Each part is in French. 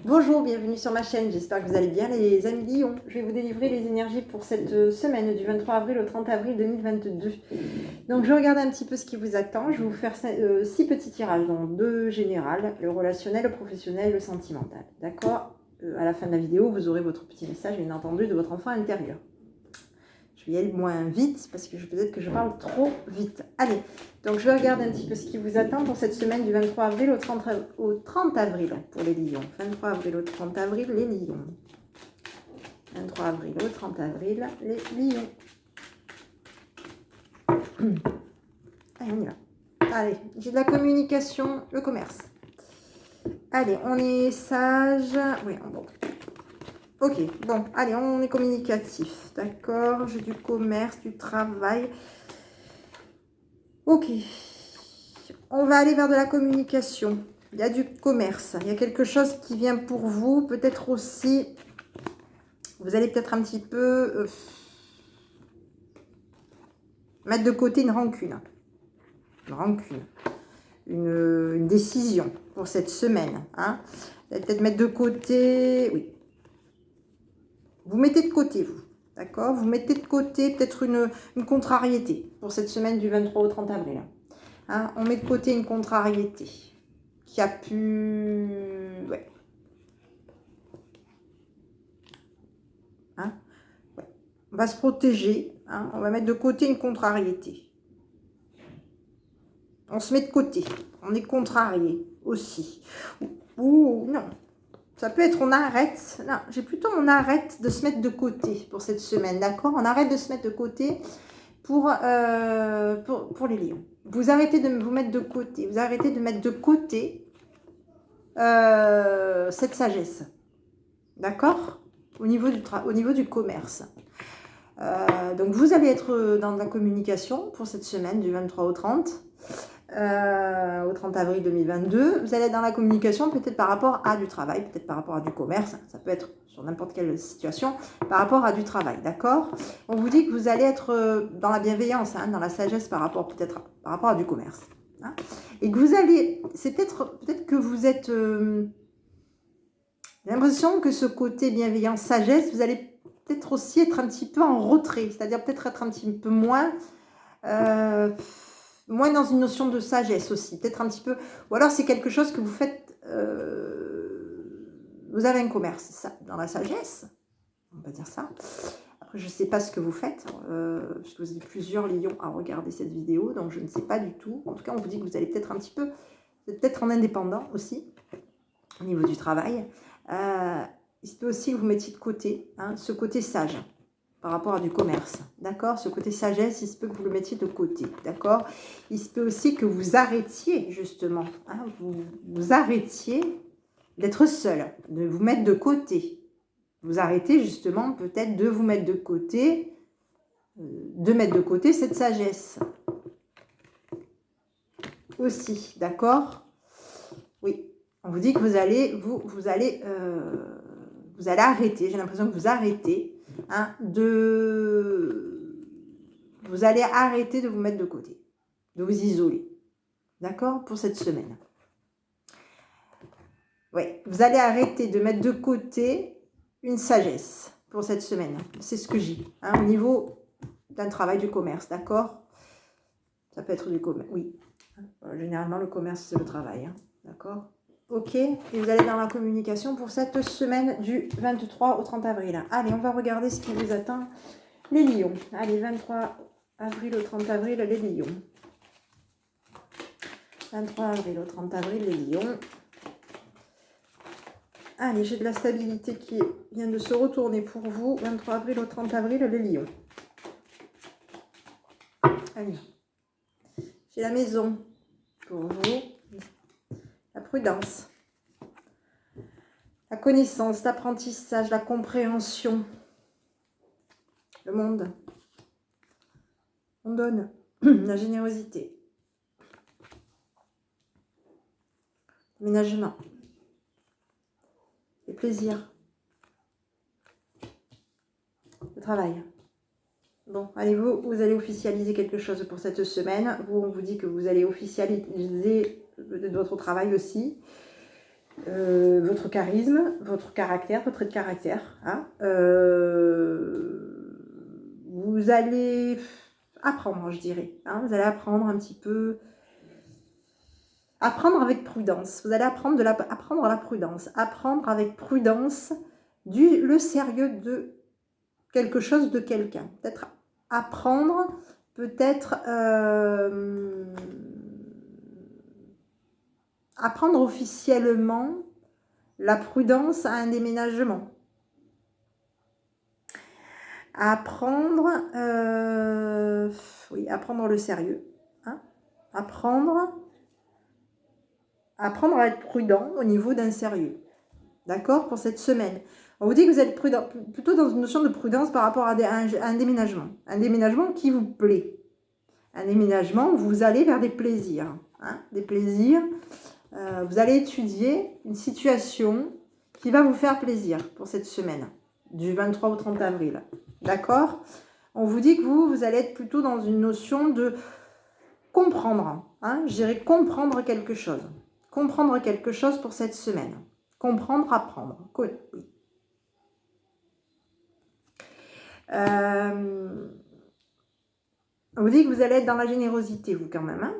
Bonjour, bienvenue sur ma chaîne, j'espère que vous allez bien les amis Lion. Je vais vous délivrer les énergies pour cette semaine du 23 avril au 30 avril 2022. Donc je regarde un petit peu ce qui vous attend, je vais vous faire 6 petits tirages, donc 2 générales, le relationnel, le professionnel, le sentimental. D'accord. À la fin de la vidéo, vous aurez votre petit message, bien entendu, de votre enfant intérieur. Je vais y aller moins vite parce que peut-être que je parle trop vite. Allez, donc je vais regarder un petit peu ce qui vous attend pour cette semaine du 23 avril au 30 avril pour les lions. 23 avril au 30 avril, les lions. 23 avril au 30 avril, les lions. Allez, on y va. Allez, j'ai de la communication, le commerce. Allez, on est sage. Oui, bon. Ok, bon, allez, on est communicatif. D'accord, j'ai du commerce, du travail. Ok, on va aller vers de la communication. Il y a du commerce, il y a quelque chose qui vient pour vous. Peut-être aussi, vous allez peut-être un petit peu mettre de côté une rancune. Une décision pour cette semaine. Hein. Vous allez peut-être mettre de côté, oui. Vous mettez de côté, vous. D'accord. Vous mettez de côté peut-être une contrariété pour cette semaine du 23 au 30 avril. Hein, on met de côté une contrariété qui a pu... Ouais. Hein, ouais. On va se protéger. Hein, on va mettre de côté une contrariété. On se met de côté. On est contrarié aussi. Ou non. Ça peut être on arrête. Non, j'ai plutôt on arrête de se mettre de côté pour cette semaine. D'accord. On arrête de se mettre de côté pour les lions. Vous arrêtez de vous mettre de côté. Vous arrêtez de mettre de côté cette sagesse. D'accord. Au niveau du commerce. Donc vous allez être dans la communication pour cette semaine du 23 au 30 avril 2022. Vous allez être dans la communication peut-être par rapport à du travail, peut-être par rapport à du commerce, ça peut être sur n'importe quelle situation, par rapport à du travail, d'accord. On vous dit que vous allez être dans la bienveillance, hein, dans la sagesse par rapport peut-être par rapport à du commerce. Hein, et que vous allez, c'est peut-être que vous êtes... j'ai l'impression que ce côté bienveillance, sagesse, vous allez peut-être aussi être un petit peu en retrait, c'est-à-dire peut-être être un petit peu moins dans une notion de sagesse aussi, peut-être un petit peu, ou alors c'est quelque chose que vous faites, vous avez un commerce, ça, dans la sagesse, on va dire ça. Après, je ne sais pas ce que vous faites, parce que vous êtes plusieurs lions à regarder cette vidéo, donc je ne sais pas du tout. En tout cas, on vous dit que vous allez peut-être un petit peu, vous êtes peut-être en indépendant aussi, au niveau du travail. Il se peut aussi que vous mettiez de côté, hein, ce côté sage par rapport à du commerce, d'accord. Ce côté sagesse, il se peut que vous le mettiez de côté, d'accord. Il se peut aussi que vous arrêtiez justement, hein, vous arrêtiez d'être seul, de vous mettre de côté. Vous arrêtez justement peut-être de vous mettre de côté, cette sagesse aussi, d'accord. Oui, on vous dit que vous allez arrêter, j'ai l'impression que vous arrêtez, hein, vous allez arrêter de vous mettre de côté, de vous isoler, d'accord, pour cette semaine. Oui, vous allez arrêter de mettre de côté une sagesse pour cette semaine, c'est ce que j'ai, hein, au niveau d'un travail du commerce, d'accord. Ça peut être du commerce, oui. Généralement, le commerce, c'est le travail, hein, d'accord. Ok, et vous allez dans la communication pour cette semaine du 23 au 30 avril. Allez, on va regarder ce qui vous attend. Les lions. Allez, 23 avril au 30 avril, les lions. 23 avril au 30 avril, les lions. Allez, j'ai de la stabilité qui vient de se retourner pour vous. 23 avril au 30 avril, les lions. Allez. J'ai la maison pour vous. La prudence. La connaissance, l'apprentissage, la compréhension. Le monde. On donne. La générosité. L'aménagement. Le plaisir. Le travail. Bon, allez, vous allez officialiser quelque chose pour cette semaine. Vous, on vous dit que vous allez officialiser votre travail aussi. votre charisme, votre caractère, votre trait de caractère. Hein. Vous allez apprendre, je dirais. Hein. Vous allez apprendre un petit peu. Apprendre avec prudence. Vous allez apprendre, apprendre la prudence. Apprendre avec prudence le sérieux de quelque chose, de quelqu'un. Peut-être apprendre, peut-être apprendre officiellement la prudence à un déménagement. Apprendre, oui, apprendre le sérieux. Hein. Apprendre à être prudent au niveau d'un sérieux. D'accord? Pour cette semaine. On vous dit que vous êtes prudent, plutôt dans une notion de prudence par rapport à un déménagement. Un déménagement qui vous plaît. Un déménagement où vous allez vers des plaisirs. Hein, des plaisirs. Vous allez étudier une situation qui va vous faire plaisir pour cette semaine. Du 23 au 30 avril. D'accord? On vous dit que vous allez être plutôt dans une notion de comprendre. Hein, je dirais comprendre quelque chose. Comprendre quelque chose pour cette semaine. Comprendre, apprendre. Oui. On vous dit que vous allez être dans la générosité, vous, quand même. Hein.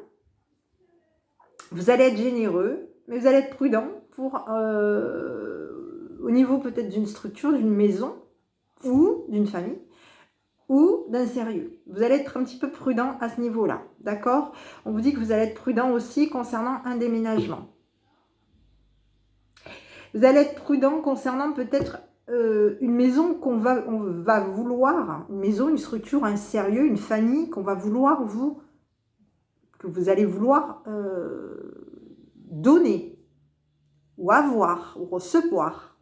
Vous allez être généreux, mais vous allez être prudent pour, au niveau peut-être d'une structure, d'une maison, ou d'une famille, ou d'un sérieux. Vous allez être un petit peu prudent à ce niveau-là. D'accord? On vous dit que vous allez être prudent aussi concernant un déménagement. Vous allez être prudent concernant peut-être une maison on va vouloir, une maison, une structure, un sérieux, une famille qu'on va vouloir que vous allez vouloir donner, ou avoir, ou recevoir.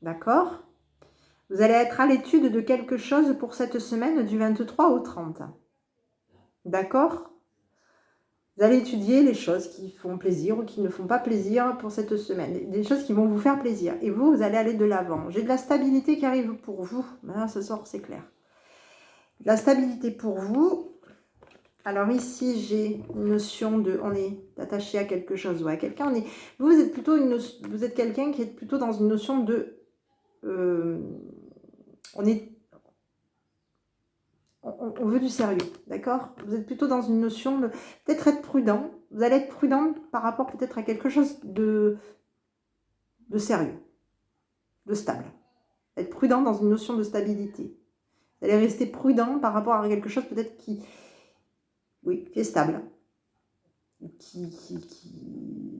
D'accord? Vous allez être à l'étude de quelque chose pour cette semaine du 23 au 30. D'accord? Vous allez étudier les choses qui font plaisir ou qui ne font pas plaisir pour cette semaine. Des choses qui vont vous faire plaisir. Et vous allez aller de l'avant. J'ai de la stabilité qui arrive pour vous. Là, ce soir, c'est clair. De la stabilité pour vous. Alors ici, j'ai une notion de... On est attaché à quelque chose ou à quelqu'un. Vous êtes plutôt vous êtes quelqu'un qui est plutôt dans une notion de... On veut du sérieux, d'accord? Vous êtes plutôt dans une notion de peut-être être prudent. Vous allez être prudent par rapport peut-être à quelque chose de sérieux, de stable. Être prudent dans une notion de stabilité. Vous allez rester prudent par rapport à quelque chose peut-être qui est stable.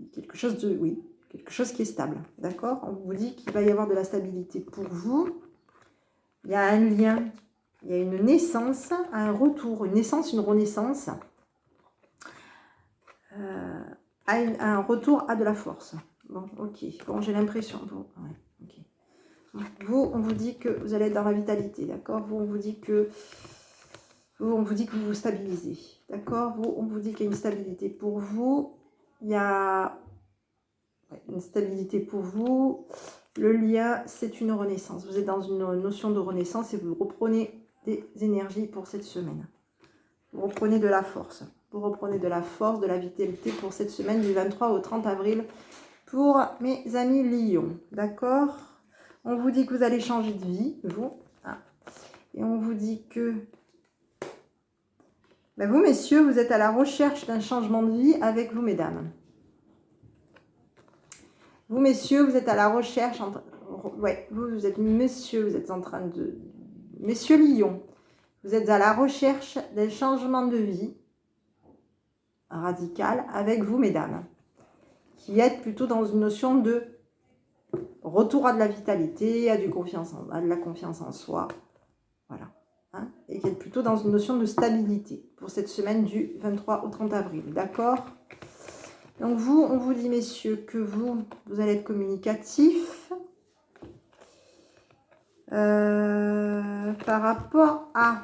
Quelque chose qui est stable, d'accord? On vous dit qu'il va y avoir de la stabilité pour vous. Il y a un lien. Il y a une naissance, un retour, une naissance, une renaissance, un retour à de la force. Bon, ok. Bon, j'ai l'impression. Bon, ouais, ok. Vous, on vous dit que vous allez être dans la vitalité, d'accord? Vous, on vous dit que vous vous stabilisez, d'accord? Vous, on vous dit qu'il y a une stabilité pour vous. Il y a une stabilité pour vous. Le lien, c'est une renaissance. Vous êtes dans une notion de renaissance et vous reprenez des énergies pour cette semaine. Vous reprenez de la force. Vous reprenez de la force, de la vitalité pour cette semaine du 23 au 30 avril pour mes amis Lion. D'accord? On vous dit que vous allez changer de vie, vous. Ah. Et on vous dit que vous, messieurs, vous êtes à la recherche d'un changement de vie avec vous, mesdames. Vous, messieurs, vous êtes à la recherche... Ouais, vous êtes messieurs, vous êtes en train de... Messieurs Lion. Vous êtes à la recherche d'un changement de vie radical avec vous, mesdames, qui êtes plutôt dans une notion de retour à de la vitalité, à de la confiance en soi, voilà, hein, et qui êtes plutôt dans une notion de stabilité pour cette semaine du 23 au 30 avril, d'accord? Donc vous, on vous dit, messieurs, que vous allez être communicatif par rapport à...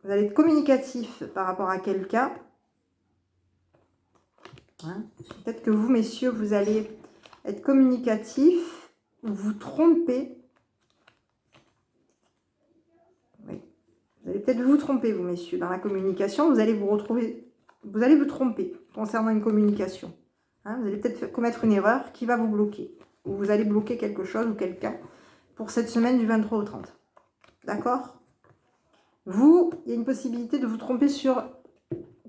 Vous allez être communicatif par rapport à quelqu'un. Hein. Peut-être que vous, messieurs, vous allez être communicatif ou vous tromper. Oui. Vous allez peut-être vous tromper, vous, messieurs, dans la communication. Vous allez vous retrouver... Vous allez vous tromper. concernant une communication. Hein, vous allez peut-être commettre une erreur qui va vous bloquer. Ou vous allez bloquer quelque chose ou quelqu'un pour cette semaine du 23 au 30. D'accord? Vous, il y a une possibilité de vous tromper sur...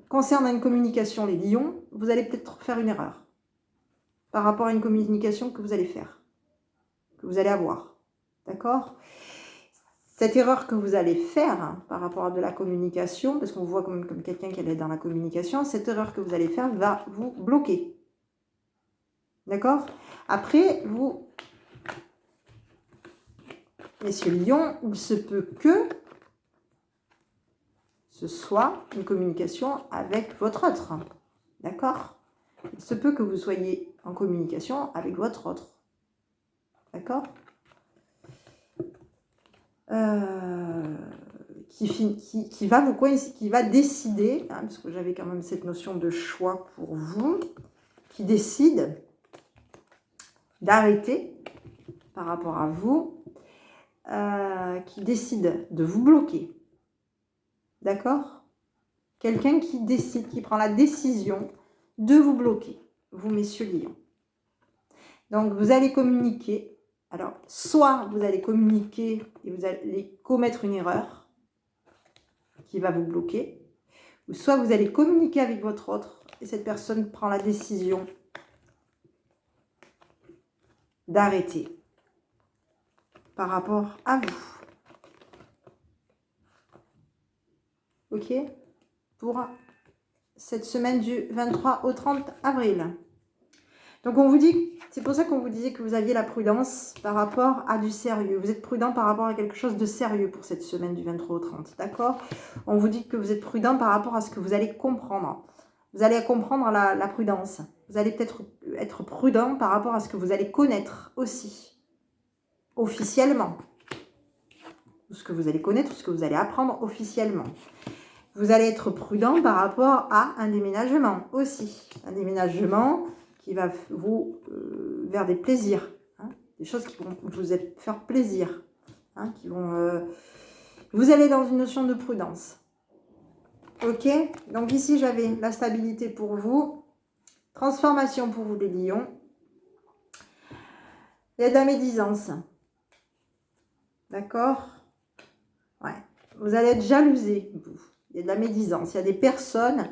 Concernant une communication, les lions, vous allez peut-être faire une erreur par rapport à une communication que vous allez faire, que vous allez avoir. D'accord? Cette erreur que vous allez faire par rapport à de la communication, parce qu'on voit comme quelqu'un qui est dans la communication, cette erreur que vous allez faire va vous bloquer. D'accord? Après, vous, messieurs lions, il se peut que ce soit une communication avec votre autre. D'accord? Il se peut que vous soyez en communication avec votre autre. D'accord? Qui va vous coïncider, qui va décider, hein, parce que j'avais quand même cette notion de choix pour vous, qui décide d'arrêter par rapport à vous, qui décide de vous bloquer. D'accord? Quelqu'un qui décide, qui prend la décision de vous bloquer, vous messieurs lions. Donc vous allez communiquer. Alors, soit vous allez communiquer et vous allez commettre une erreur qui va vous bloquer, ou soit vous allez communiquer avec votre autre et cette personne prend la décision d'arrêter par rapport à vous. Ok? Pour cette semaine du 23 au 30 avril. Donc on vous dit, c'est pour ça qu'on vous disait que vous aviez la prudence par rapport à du sérieux. Vous êtes prudent par rapport à quelque chose de sérieux pour cette semaine du 23 au 30, d'accord? On vous dit que vous êtes prudent par rapport à ce que vous allez comprendre. Vous allez comprendre la prudence. Vous allez peut-être être prudent par rapport à ce que vous allez connaître aussi, officiellement. Ce que vous allez connaître, ce que vous allez apprendre officiellement. Vous allez être prudent par rapport à un déménagement aussi. Un déménagement qui va vous vers des plaisirs, hein, des choses qui vont vous faire plaisir, hein, qui vont vous allez dans une notion de prudence. Ok, donc ici j'avais la stabilité pour vous, transformation pour vous les lions, il y a de la médisance, d'accord, ouais, vous allez être jalousé, vous. Il y a de la médisance, il y a des personnes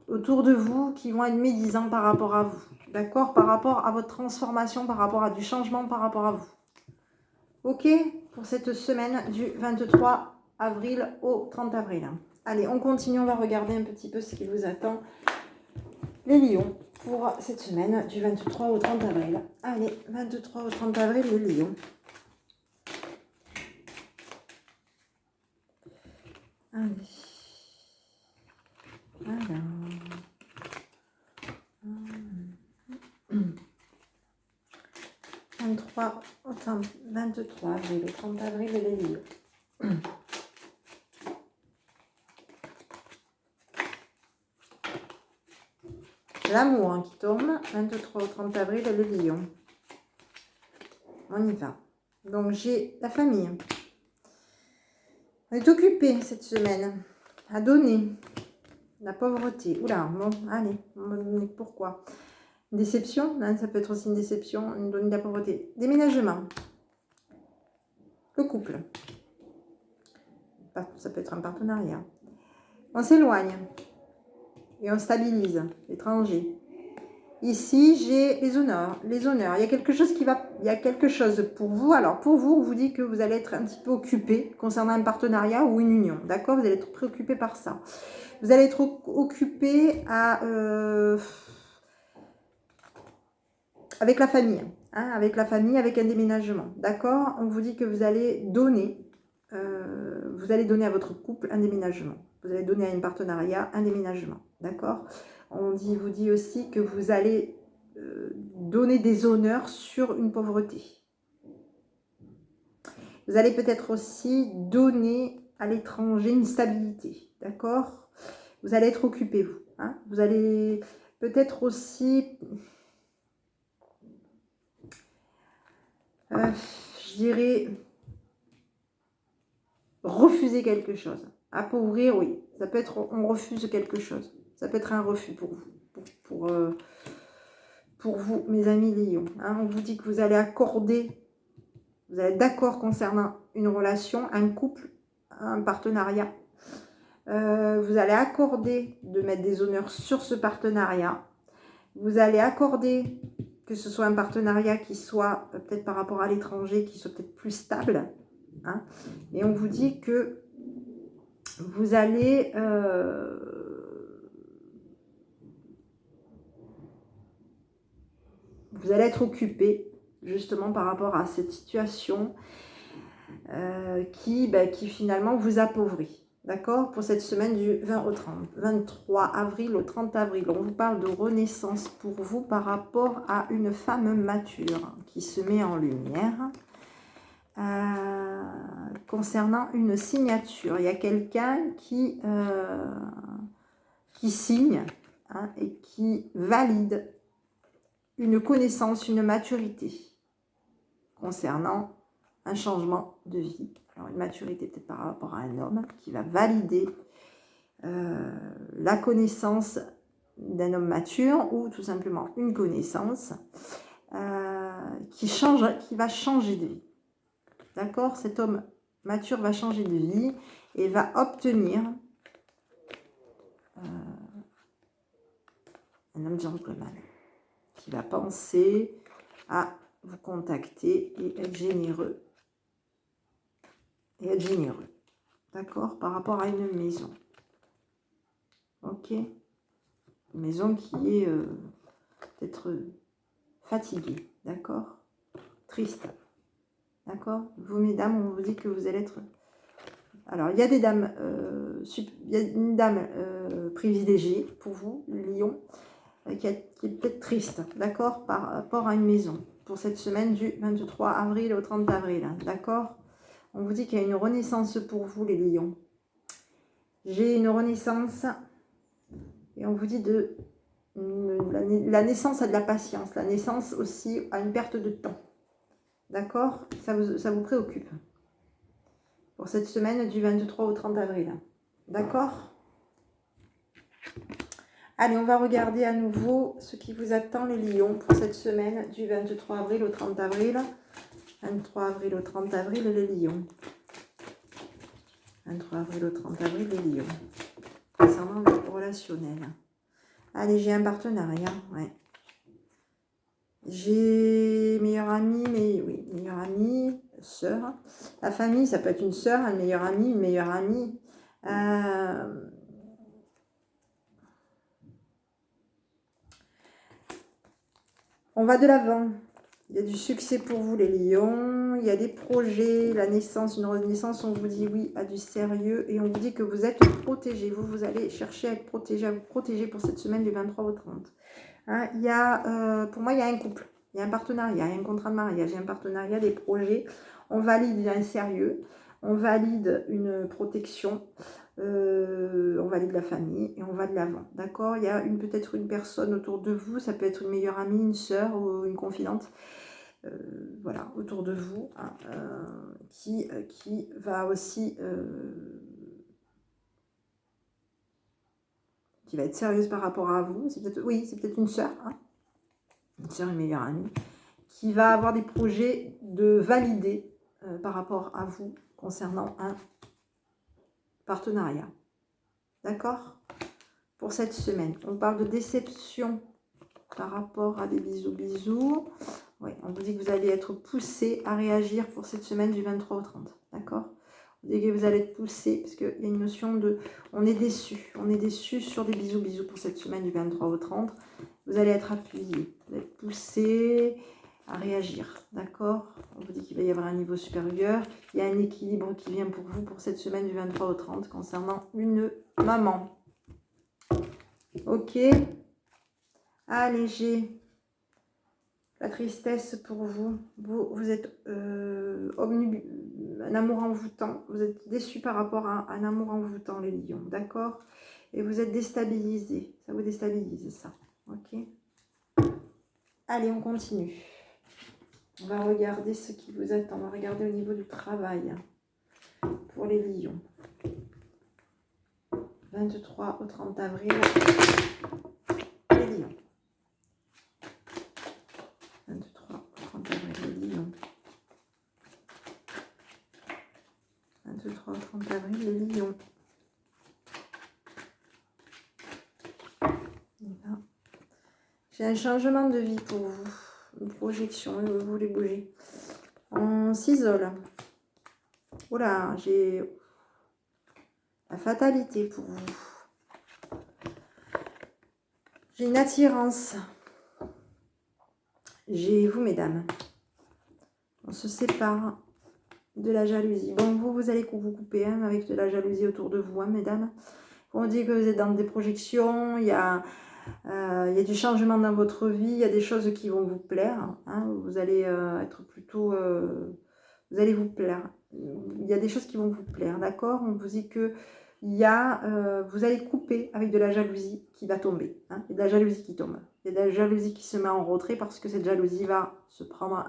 autour de vous qui vont être médisants par rapport à vous. D'accord? Par rapport à votre transformation, par rapport à du changement, par rapport à vous. Ok? Pour cette semaine du 23 avril au 30 avril. Allez, on continue, on va regarder un petit peu ce qui vous attend. Les lions, pour cette semaine du 23 au 30 avril. Allez, 23 au 30 avril, les lions. Allez. Alors... 23 avril, 30 avril, les lions. L'amour hein, qui tourne, 23 au 30 avril, les lions. On y va. Donc j'ai la famille. On est occupé cette semaine à donner. La pauvreté. Oula, bon, allez, on va donner pourquoi. Déception, hein, ça peut être aussi une déception, une donnée de la pauvreté. Déménagement. Le couple. Ça peut être un partenariat. On s'éloigne et on stabilise. L'étranger. Ici, j'ai les honneurs. Les honneurs. Il y a quelque chose qui va. Il y a quelque chose pour vous. Alors, pour vous, on vous dit que vous allez être un petit peu occupé concernant un partenariat ou une union. D'accord? Vous allez être préoccupé par ça. Vous allez être occupé à. Avec la famille, hein, avec la famille, avec un déménagement, d'accord? On vous dit que vous allez donner à votre couple un déménagement. Vous allez donner à un partenariat un déménagement, d'accord? Vous dit aussi que vous allez donner des honneurs sur une pauvreté. Vous allez peut-être aussi donner à l'étranger une stabilité, d'accord? Vous allez être occupé, vous. Hein? Vous allez peut-être aussi... je dirais refuser quelque chose. Appauvrir, oui. Ça peut être on refuse quelque chose. Ça peut être un refus pour vous. pour vous, mes amis Lions. Hein. On vous dit que vous allez être d'accord concernant une relation, un couple, un partenariat. Vous allez accorder de mettre des honneurs sur ce partenariat. Vous allez accorder que ce soit un partenariat qui soit peut-être par rapport à l'étranger, qui soit peut-être plus stable. Hein. Et on vous dit que vous allez être occupé justement par rapport à cette situation qui finalement vous appauvrit. D'accord? Pour cette semaine du 23 avril au 30 avril, on vous parle de renaissance pour vous par rapport à une femme mature qui se met en lumière. Concernant une signature, il y a quelqu'un qui signe hein, et qui valide une connaissance, une maturité concernant un changement de vie. Alors une maturité peut-être par rapport à un homme qui va valider la connaissance d'un homme mature ou tout simplement une connaissance qui va changer de vie. D'accord? Cet homme mature va changer de vie et va obtenir un homme gentleman qui va penser à vous contacter et être généreux. D'accord? Par rapport à une maison. Ok? Une maison qui est peut-être fatiguée. D'accord? Triste. D'accord? Vous, mesdames, on vous dit que vous allez être... Alors, il y a des dames... il y a une dame privilégiée pour vous, le lion, qui est peut-être triste. D'accord? Par rapport à une maison. Pour cette semaine du 23 avril au 30 avril. D'accord? On vous dit qu'il y a une renaissance pour vous, les lions. J'ai une renaissance. Et on vous dit de... La naissance a de la patience. La naissance aussi a une perte de temps. D'accord? Ça vous préoccupe. Pour cette semaine du 23 au 30 avril. D'accord? Allez, on va regarder à nouveau ce qui vous attend, les lions, pour cette semaine du 23 avril au 30 avril. 23 avril au 30 avril, les lions. 23 avril au 30 avril, les lions. Concernant le relationnel. Allez, j'ai un partenariat, ouais. J'ai meilleure amie, mais oui, meilleure amie, sœur. La famille, ça peut être une sœur, une meilleure amie. On va de l'avant. Il y a du succès pour vous, les lions. Il y a des projets, la naissance, une renaissance. On vous dit oui à du sérieux et on vous dit que vous êtes protégés. Vous allez chercher à être protégés, à vous protéger pour cette semaine du 23 au 30. Hein, il y a, pour moi, il y a un couple. Il y a un partenariat, il y a un contrat de mariage, il y a un partenariat, des projets. On valide un sérieux, on valide une protection, on valide la famille et on va de l'avant. D'accord? Il y a peut-être une personne autour de vous, ça peut être une meilleure amie, une sœur ou une confidente. Voilà, autour de vous, hein, qui va aussi qui va être sérieuse par rapport à vous. C'est peut-être une sœur, hein, une sœur, une meilleure amie, qui va avoir des projets de valider par rapport à vous concernant un partenariat. D'accord? Pour cette semaine, on parle de déception par rapport à des bisous. Oui, on vous dit que vous allez être poussé à réagir pour cette semaine du 23 au 30. D'accord? Vous dit que vous allez être poussé parce qu'il y a une notion de... On est déçu. On est déçu sur des bisous pour cette semaine du 23 au 30. Vous allez être appuyé. Vous allez être poussé à réagir. D'accord? On vous dit qu'il va y avoir un niveau supérieur. Il y a un équilibre qui vient pour vous pour cette semaine du 23 au 30 concernant une maman. Ok? Allégé. La tristesse pour vous. Vous êtes un amour envoûtant. Vous êtes déçu par rapport à un amour envoûtant, les lions. D'accord? Et vous êtes déstabilisé. Ça vous déstabilise, ça. Ok? Allez, on continue. On va regarder ce qui vous attend. On va regarder au niveau du travail. Pour les lions. 23 au 30 avril. Les 23 au 30 avril, les lions. Voilà. J'ai un changement de vie pour vous. Une projection, vous voulez bouger. On s'isole. Oula, j'ai la fatalité pour vous. J'ai une attirance. J'ai vous, mesdames. On se sépare de la jalousie. Bon, vous allez vous couper hein, avec de la jalousie autour de vous, hein, mesdames. On dit que vous êtes dans des projections, il y a du changement dans votre vie, il y a des choses qui vont vous plaire. Hein, vous allez être plutôt... vous allez vous plaire. Il y a des choses qui vont vous plaire, d'accord? On vous dit que vous allez couper avec de la jalousie qui va tomber. Hein, il y a de la jalousie qui tombe. Il y a de la jalousie qui se met en retrait parce que cette jalousie va se prendre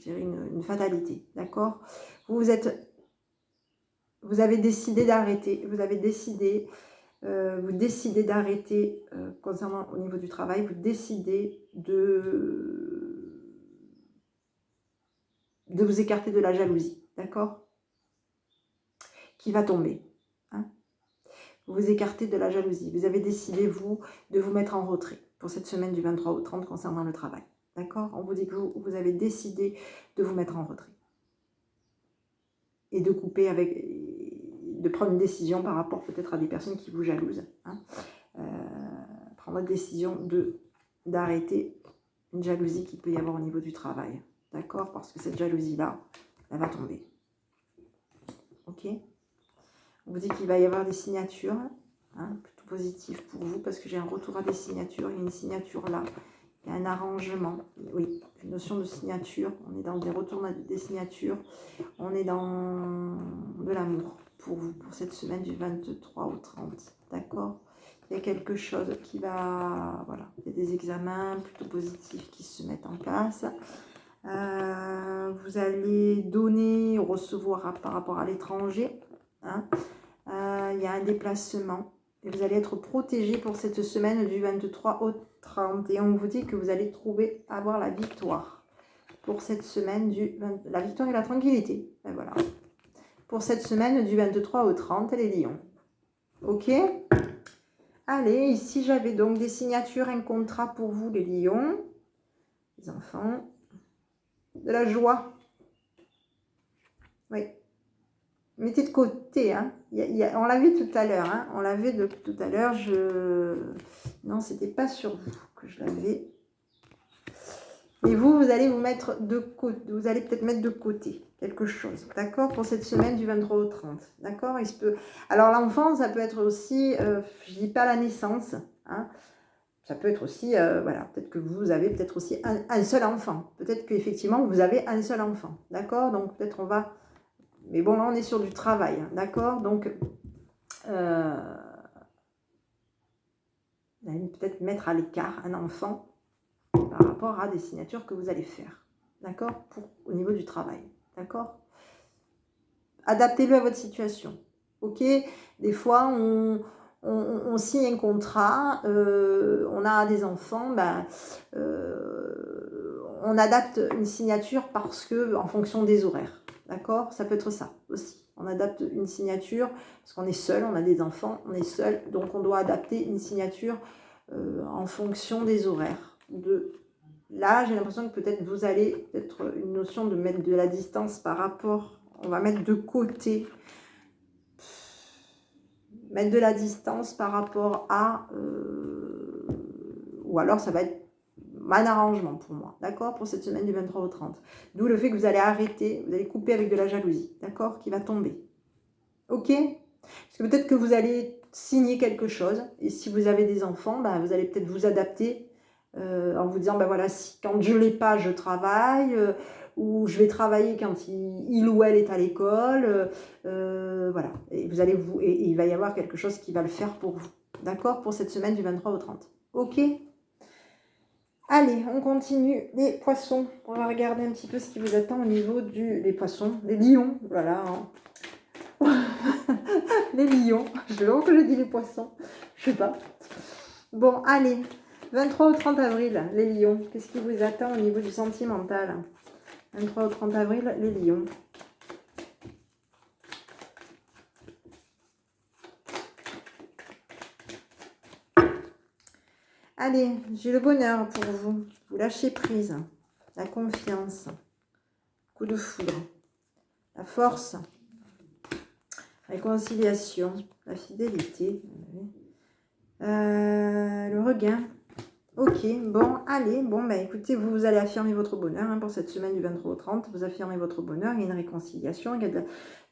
une fatalité, d'accord? Vous avez décidé d'arrêter, vous décidez d'arrêter concernant au niveau du travail, vous décidez de vous écarter de la jalousie, d'accord? Qui va tomber. Hein, vous vous écartez de la jalousie. Vous avez décidé, vous, de vous mettre en retrait pour cette semaine du 23 au 30 concernant le travail. D'accord? On vous dit que vous avez décidé de vous mettre en retrait. Et de couper de prendre une décision par rapport peut-être à des personnes qui vous jalousent. Hein, prendre la décision d'arrêter une jalousie qu'il peut y avoir au niveau du travail. D'accord? Parce que cette jalousie-là, elle va tomber. Ok? On vous dit qu'il va y avoir des signatures, hein, plutôt positives pour vous, parce que j'ai un retour à des signatures. Il y a une signature là, il y a un arrangement. Oui, une notion de signature. On est dans des retours des signatures. On est dans de l'amour pour vous, pour cette semaine du 23 au 30. D'accord? Il y a quelque chose qui va... Voilà, il y a des examens plutôt positifs qui se mettent en place. Vous allez donner, recevoir par rapport à l'étranger. Hein. Il y a un déplacement. Et vous allez être protégé pour cette semaine du 23 au 30. Et on vous dit que vous allez avoir la victoire. Pour cette semaine la victoire et la tranquillité. Et voilà. Pour cette semaine du 23 au 30, les lions. Ok? Allez, ici j'avais donc des signatures, un contrat pour vous, les lions. Les enfants. De la joie. Oui. Mettez de côté. Hein. On l'a vu tout à l'heure. Hein. On l'a vu tout à l'heure. Non, c'était pas sur vous que je l'avais. Et vous allez vous mettre de côté. Vous allez peut-être mettre de côté quelque chose. D'accord? Pour cette semaine du 23 au 30. D'accord? Alors l'enfant, ça peut être aussi, je dis pas la naissance. Hein. Ça peut être aussi, voilà, peut-être que vous avez peut-être aussi un seul enfant. Peut-être qu'effectivement, vous avez un seul enfant. D'accord? Donc peut-être on va... Mais bon, là, on est sur du travail. Hein, d'accord? Donc, vous allez peut-être mettre à l'écart un enfant par rapport à des signatures que vous allez faire. D'accord? Au niveau du travail. D'accord? Adaptez-le à votre situation. Ok? Des fois, on signe un contrat, on a des enfants, on adapte une signature en fonction des horaires. D'accord? Ça peut être ça aussi. On adapte une signature parce qu'on est seul, on a des enfants, on est seul, donc on doit adapter une signature en fonction des horaires. Là, j'ai l'impression que peut-être vous allez peut-être une notion de mettre de la distance par rapport, on va mettre de côté, mettre de la distance par rapport à, ou alors ça va être un arrangement pour moi, d'accord, pour cette semaine du 23 au 30. D'où le fait que vous allez arrêter, vous allez couper avec de la jalousie, d'accord, qui va tomber. Ok? Parce que peut-être que vous allez signer quelque chose, et si vous avez des enfants, vous allez peut-être vous adapter en vous disant, voilà, quand je ne l'ai pas, je travaille, ou je vais travailler quand il ou elle est à l'école, voilà. Et il va y avoir quelque chose qui va le faire pour vous, d'accord, pour cette semaine du 23 au 30. Ok? Allez, on continue. Les poissons, on va regarder un petit peu ce qui vous attend au niveau des poissons, les lions, voilà. Hein. Les lions, je veux que je dis les poissons, je sais pas. Bon, allez, 23 au 30 avril, les lions, qu'est-ce qui vous attend au niveau du sentimental? 23 au 30 avril, les lions. Allez, j'ai le bonheur pour vous. Vous lâchez prise. La confiance. Coup de foudre. La force. La réconciliation. La fidélité. Le regain. Ok, bon, allez, bon, bah écoutez, vous allez affirmer votre bonheur pour cette semaine du 23 au 30. Vous affirmez votre bonheur, il y a une réconciliation,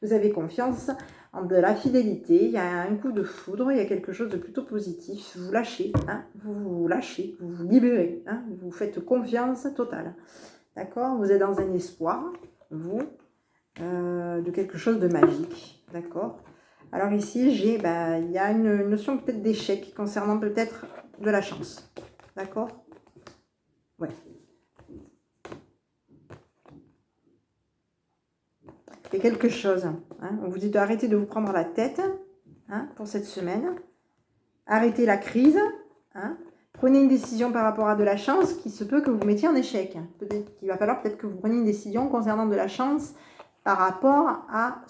vous avez confiance en de la fidélité, il y a un coup de foudre, il y a quelque chose de plutôt positif. Vous lâchez, hein, vous lâchez, vous vous libérez, hein, vous faites confiance totale. D'accord? Vous êtes dans un espoir, vous, de quelque chose de magique. D'accord? Alors ici, il y a une notion peut-être d'échec concernant peut-être de la chance. D'accord? Ouais. Il y a quelque chose. Hein, on vous dit d'arrêter de vous prendre la tête, hein, pour cette semaine. Arrêtez la crise. Hein. Prenez une décision par rapport à de la chance qui se peut que vous mettiez en échec. Peut-être qu'il va falloir peut-être que vous preniez une décision concernant de la chance par rapport à...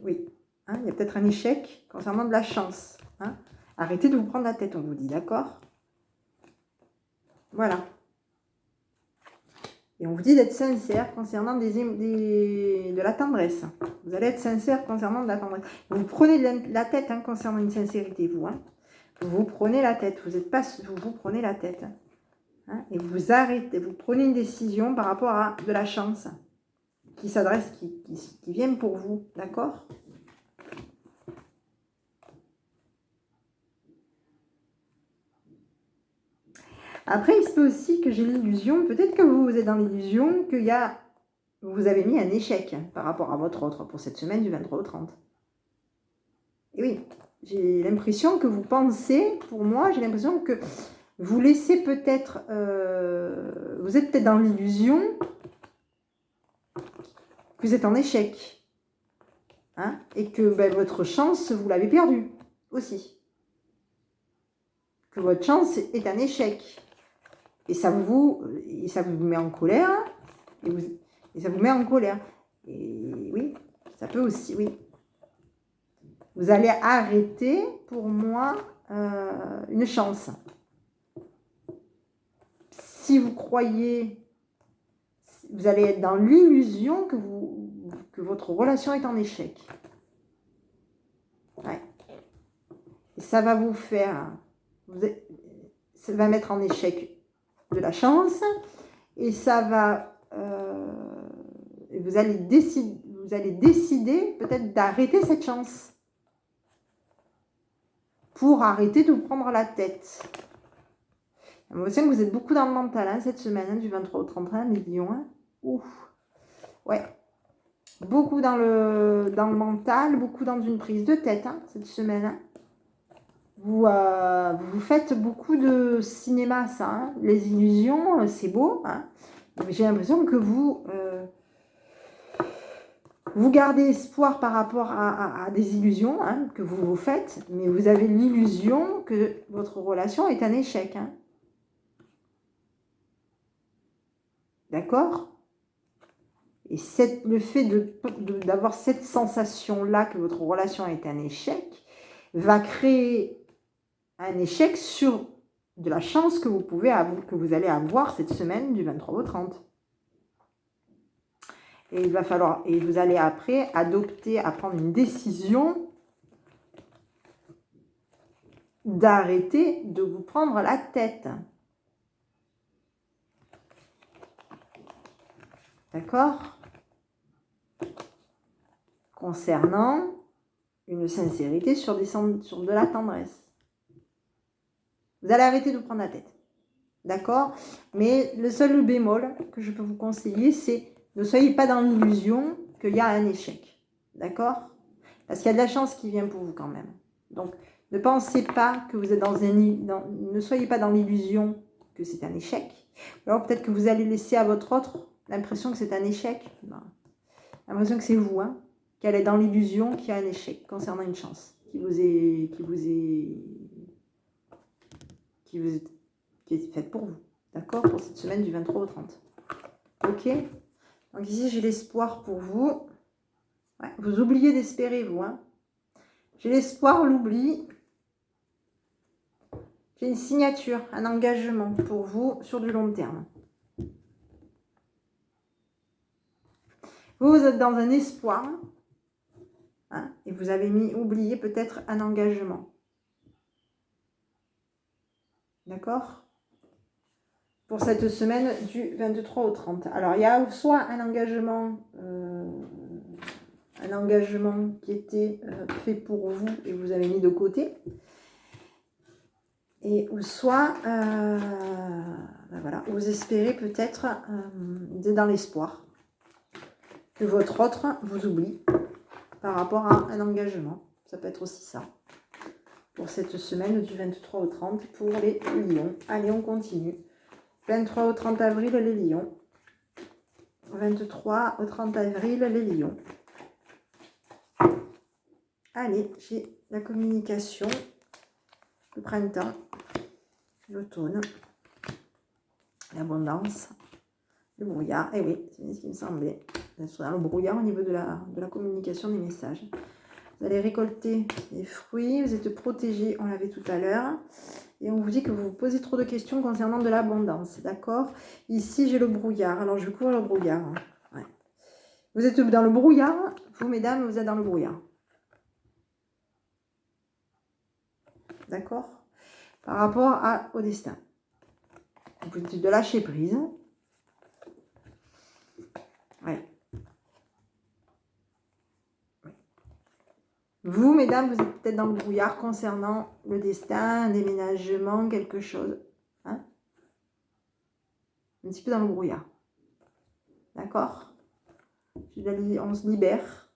Oui. Hein, il y a peut-être un échec concernant de la chance. Hein. Arrêtez de vous prendre la tête, on vous dit, d'accord? Voilà. Et on vous dit d'être sincère concernant de la tendresse. Vous allez être sincère concernant de la tendresse. Vous prenez la tête, hein, concernant une sincérité, vous. Hein. Vous prenez la tête. Vous êtes pas, vous prenez la tête. Hein, et vous arrêtez. Vous prenez une décision par rapport à de la chance qui s'adresse, qui vient pour vous. D'accord ? Après, il se peut aussi que j'ai l'illusion, peut-être que vous êtes dans l'illusion, vous avez mis un échec par rapport à votre autre pour cette semaine du 23 au 30. Et oui, j'ai l'impression que vous pensez, pour moi, j'ai l'impression que vous laissez peut-être, vous êtes peut-être dans l'illusion que vous êtes en échec. Hein, et que votre chance, vous l'avez perdue aussi. Que votre chance est un échec. Et ça vous met en colère. Et ça vous met en colère. Et oui, ça peut aussi, oui. Vous allez arrêter, pour moi, une chance. Si vous croyez, vous allez être dans l'illusion que votre relation est en échec. Ouais. Et ça va vous faire, ça va mettre en échec de la chance, et ça va, vous allez décider peut-être d'arrêter cette chance pour arrêter de vous prendre la tête. J'ai l'impression que vous êtes beaucoup dans le mental, hein, cette semaine, hein, du 23 au 31, les lions. Hein. Ouf. Ouais. Beaucoup dans le mental, beaucoup dans une prise de tête, hein, cette semaine. Hein. Vous faites beaucoup de cinéma, ça. Hein. Les illusions, c'est beau. Hein. J'ai l'impression que vous gardez espoir par rapport à des illusions, hein, que vous faites, mais vous avez l'illusion que votre relation est un échec. Hein. D'accord ? Et le fait d'avoir cette sensation-là que votre relation est un échec va créer un échec sur de la chance que vous allez avoir cette semaine du 23 au 30. Et vous allez après prendre une décision d'arrêter de vous prendre la tête. D'accord ? Concernant une sincérité sur de la tendresse. Vous allez arrêter de vous prendre la tête. D'accord ? Mais le seul bémol que je peux vous conseiller, c'est ne soyez pas dans l'illusion qu'il y a un échec. D'accord ? Parce qu'il y a de la chance qui vient pour vous quand même. Donc, ne pensez pas que vous êtes ne soyez pas dans l'illusion que c'est un échec. Alors, peut-être que vous allez laisser à votre autre l'impression que c'est un échec. Non. L'impression que c'est vous, hein, qu'elle est dans l'illusion qu'il y a un échec concernant une chance qui est faite pour vous. D'accord ? Pour cette semaine du 23 au 30. Ok ? Donc ici, j'ai l'espoir pour vous. Ouais, vous oubliez d'espérer, vous. Hein. J'ai l'espoir, l'oubli. J'ai une signature, un engagement pour vous sur du long terme. Vous êtes dans un espoir, hein, et vous avez oublié peut-être un engagement. D'accord? Pour cette semaine du 23 au 30. Alors, il y a soit un engagement qui était fait pour vous et vous avez mis de côté, et ou soit ben voilà, vous espérez peut-être dans l'espoir que votre autre vous oublie par rapport à un engagement. Ça peut être aussi ça pour cette semaine du 23 au 30 pour les lions. Allez, on continue. 23 au 30 avril, les lions. 23 au 30 avril, les lions. Allez, j'ai la communication, le printemps, l'automne, l'abondance, le brouillard. Eh oui, c'est ce qui me semblait. Dans le brouillard au niveau de la communication des messages. Vous allez récolter les fruits, vous êtes protégés, on l'avait tout à l'heure. Et on vous dit que vous vous posez trop de questions concernant de l'abondance, d'accord? Ici, j'ai le brouillard. Alors, je couvre le brouillard. Ouais. Vous êtes dans le brouillard, vous, mesdames, vous êtes dans le brouillard. D'accord? Par rapport au destin. Vous dites de lâcher prise. Ouais. Vous, mesdames, vous êtes peut-être dans le brouillard concernant le destin, un déménagement, quelque chose. Hein? Un petit peu dans le brouillard. D'accord? On se libère.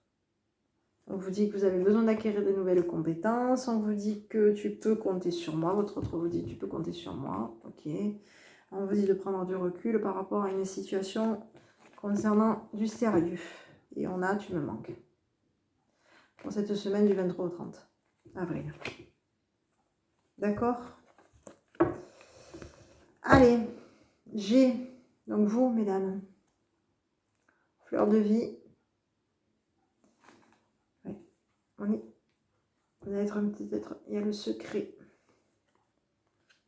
On vous dit que vous avez besoin d'acquérir de nouvelles compétences. On vous dit que tu peux compter sur moi. Votre autre vous dit tu peux compter sur moi. Ok. On vous dit de prendre du recul par rapport à une situation concernant du sérieux. Et on a tu me manques. Pour cette semaine du 23 au 30 avril. D'accord? Allez. J'ai, donc vous, mesdames, fleur de vie. Ouais. Vous allez être un petit être. Il y a le secret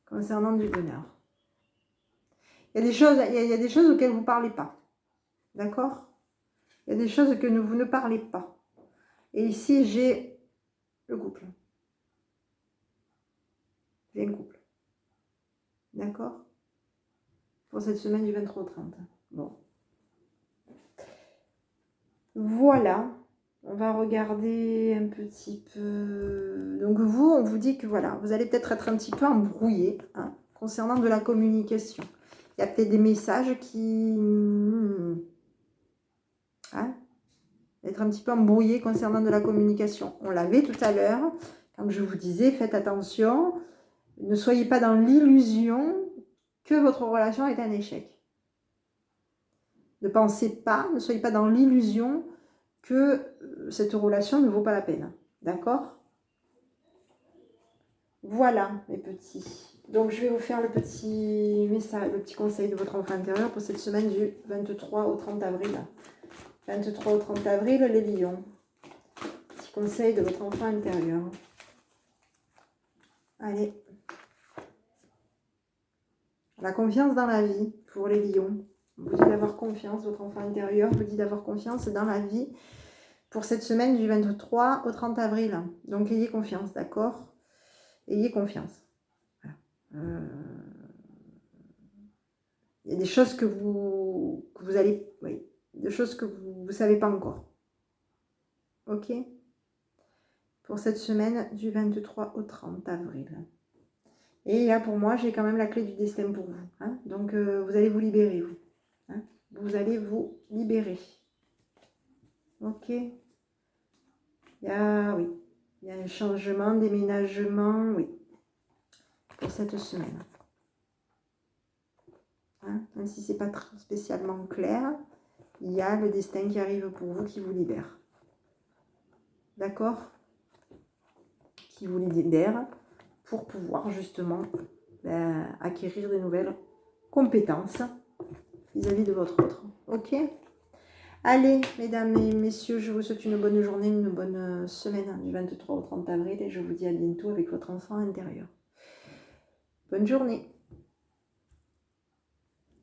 concernant du bonheur. Il y a des choses auxquelles vous ne parlez pas. D'accord? Il y a des choses que vous ne parlez pas. Et ici, j'ai le couple. J'ai un couple. D'accord? Pour cette semaine du 23 au 30. Bon. Voilà. On va regarder un petit peu. Donc vous, on vous dit que voilà, vous allez peut-être être un petit peu embrouillé hein, concernant de la communication. Il y a peut-être des messages qui... Hein, être un petit peu embrouillé concernant de la communication. On l'avait tout à l'heure, quand je vous disais, faites attention, ne soyez pas dans l'illusion que votre relation est un échec. Ne pensez pas, ne soyez pas dans l'illusion que cette relation ne vaut pas la peine. D'accord? Voilà, mes petits. Donc, je vais vous faire le petit message, le petit conseil de votre enfant intérieur pour cette semaine du 23 au 30 avril. 23 au 30 avril, les lions. Petit conseil de votre enfant intérieur. Allez. La confiance dans la vie pour les lions. On vous dit d'avoir confiance, votre enfant intérieur vous dit d'avoir confiance dans la vie pour cette semaine du 23 au 30 avril. Donc, ayez confiance, d'accord? Ayez confiance. Voilà. Il y a des choses que vous allez... Oui, des choses que vous ne savez pas encore. Ok? Pour cette semaine du 23 au 30 avril. Et là, pour moi, j'ai quand même la clé du destin pour vous. Hein? Donc, vous allez vous libérer, vous. Hein? Vous allez vous libérer. Ok? Il y a un changement, déménagement, oui. Pour cette semaine. Hein? Même si ce n'est pas spécialement clair, il y a le destin qui arrive pour vous, qui vous libère. D'accord? Qui vous libère pour pouvoir justement acquérir de nouvelles compétences vis-à-vis de votre autre. Ok? Allez, mesdames et messieurs, je vous souhaite une bonne journée, une bonne semaine du 23 au 30 avril et je vous dis à bientôt avec votre enfant intérieur. Bonne journée.